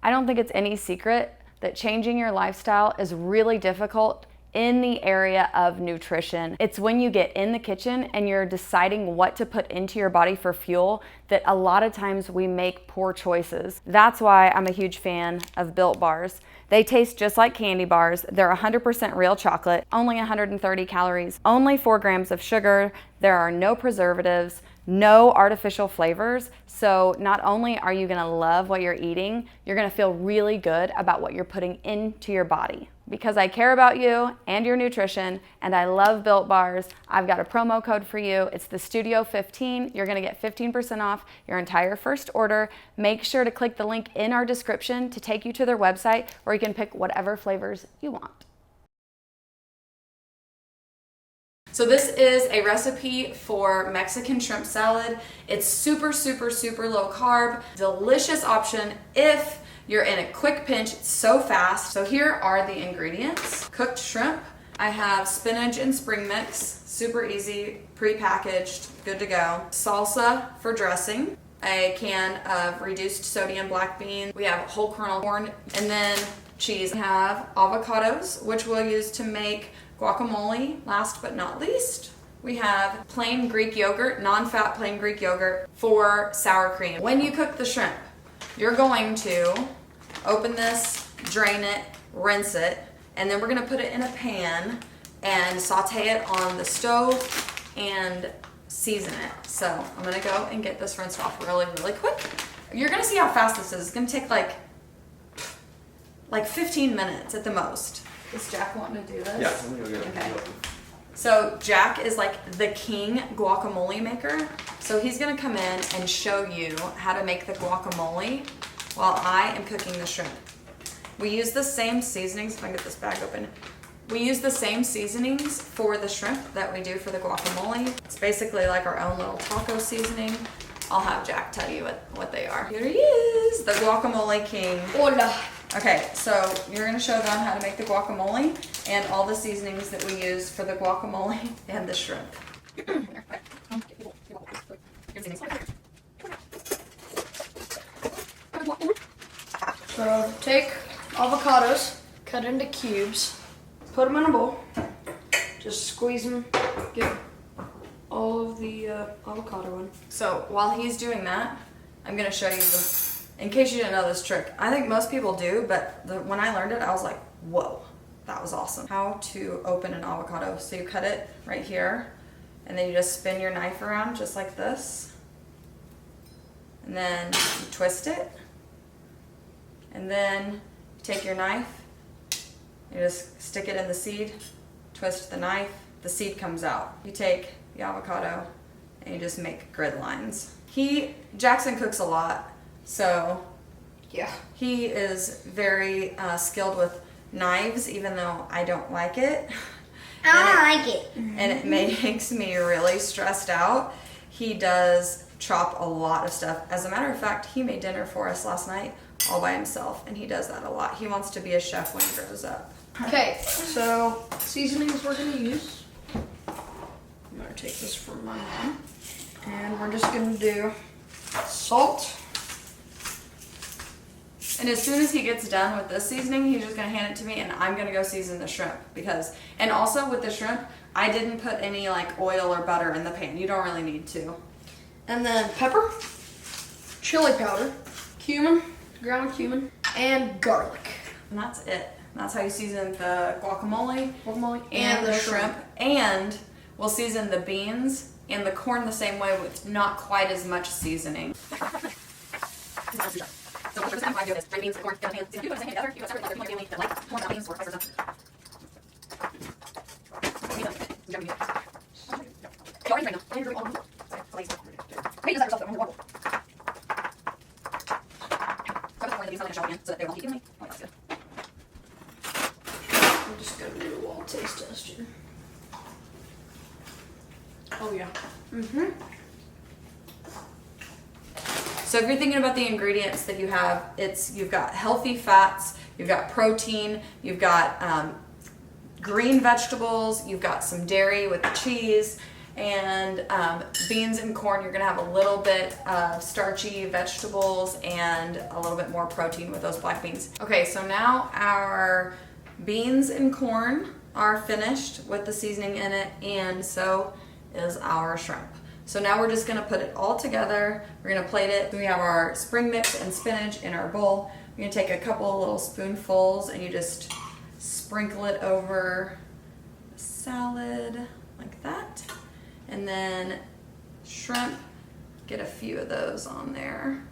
I don't think it's any secret that changing your lifestyle is really difficult in the area of nutrition. It's when you get in the kitchen and you're deciding what to put into your body for fuel that a lot of times we make poor choices. That's why I'm a huge fan of Built Bars. They taste just like candy bars. They're 100% real chocolate, only 130 calories, only 4 grams of sugar. There are no preservatives, no artificial flavors. So not only are you gonna love what you're eating, you're gonna feel really good about what you're putting into your body. Because I care about you and your nutrition, and I love Built Bars, I've got a promo code for you. It's the Studio 15. You're gonna get 15% off your entire first order. Make sure to click the link in our description to take you to their website, where you can pick whatever flavors you want. So this is a recipe for Mexican shrimp salad. It's super, super, super low carb, delicious option if you're in a quick pinch. It's so fast. So here are the ingredients. Cooked shrimp. I have spinach and spring mix, super easy, pre-packaged, good to go. Salsa for dressing. A can of reduced sodium black beans. We have whole kernel corn, and then cheese. We have avocados, which we'll use to make guacamole. Last but not least, we have plain Greek yogurt, non-fat plain Greek yogurt for sour cream. When you cook the shrimp, you're going to open this, drain it, rinse it, and then we're gonna put it in a pan and saute it on the stove and season it. So I'm gonna go and get this rinsed off really, really quick. You're gonna see how fast this is. It's gonna take like 15 minutes at the most. Is Jack wanting to do this? Yeah, I'm gonna go get it. Okay. So Jack is like the king guacamole maker. So he's gonna come in and show you how to make the guacamole while I am cooking the shrimp. We use the same seasonings. If I can get this bag open. We use the same seasonings for the shrimp that we do for the guacamole. It's basically like our own little taco seasoning. I'll have Jack tell you what they are. Here he is, the guacamole king. Hola. Okay, so you're gonna show them how to make the guacamole and all the seasonings that we use for the guacamole and the shrimp. So take avocados, cut into cubes, put them in a bowl, just squeeze them, get all of the avocado in. So while he's doing that, I'm gonna show you in case you didn't know this trick. I think most people do, but when I learned it, I was like, whoa, that was awesome. How to open an avocado. So you cut it right here, and then you just spin your knife around just like this. And then you twist it. And then you take your knife, you just stick it in the seed, twist the knife, the seed comes out. You take the avocado and you just make grid lines. Jackson cooks a lot, so Yeah. he is very skilled with knives, even though I don't like it. I don't like it. And it makes me really stressed out. He does chop a lot of stuff. As a matter of fact, he made dinner for us last night all by himself, and he does that a lot. He wants to be a chef when he grows up. Okay, so seasonings we're gonna use. I'm gonna take this from my mom, and we're just gonna do salt. And as soon as he gets done with this seasoning, he's just gonna hand it to me, and I'm gonna go season the shrimp and also with the shrimp, I didn't put any like oil or butter in the pan. You don't really need to. And then pepper, chili powder, cumin, ground cumin, and garlic. And that's it. That's how you season the guacamole And the the shrimp. And we'll season the beans and the corn the same way with not quite as much seasoning. So the first time I do this, red beans, corn, you do the same together. You go separate, like your family that like more beans or vice versa. Hey, does that yourself? I'm horrible. So that they won't keep me. Oh, that's good. I'm just gonna do a wall taste test here. Oh yeah. So if you're thinking about the ingredients that you have, you've got healthy fats, you've got protein, you've got green vegetables, you've got some dairy with the cheese, And beans and corn, you're gonna have a little bit of starchy vegetables and a little bit more protein with those black beans. Okay, so now our beans and corn are finished with the seasoning in it, and so is our shrimp. So now we're just gonna put it all together. We're gonna plate it. We have our spring mix and spinach in our bowl. We're gonna take a couple of little spoonfuls and you just sprinkle it over the salad like that. And then shrimp, get a few of those on there.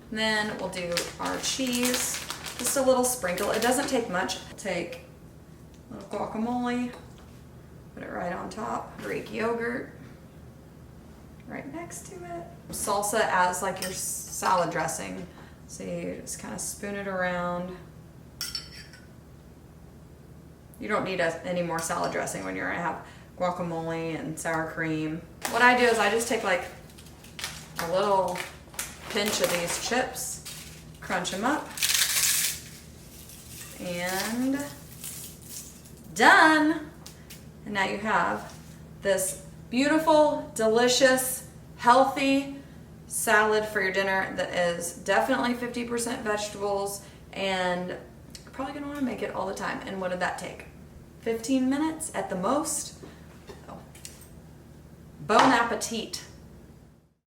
And then we'll do our cheese, just a little sprinkle. It doesn't take much. Take a little guacamole, put it right on top. Greek yogurt, right next to it. Salsa as like your salad dressing. So you just kind of spoon it around. You don't need any more salad dressing when you're gonna have guacamole and sour cream. What I do is I just take like a little pinch of these chips, crunch them up, and done. And now you have this beautiful, delicious, healthy salad for your dinner that is definitely 50% vegetables, and you're probably gonna wanna make it all the time. And what did that take? 15 minutes at the most. So, bon appetit.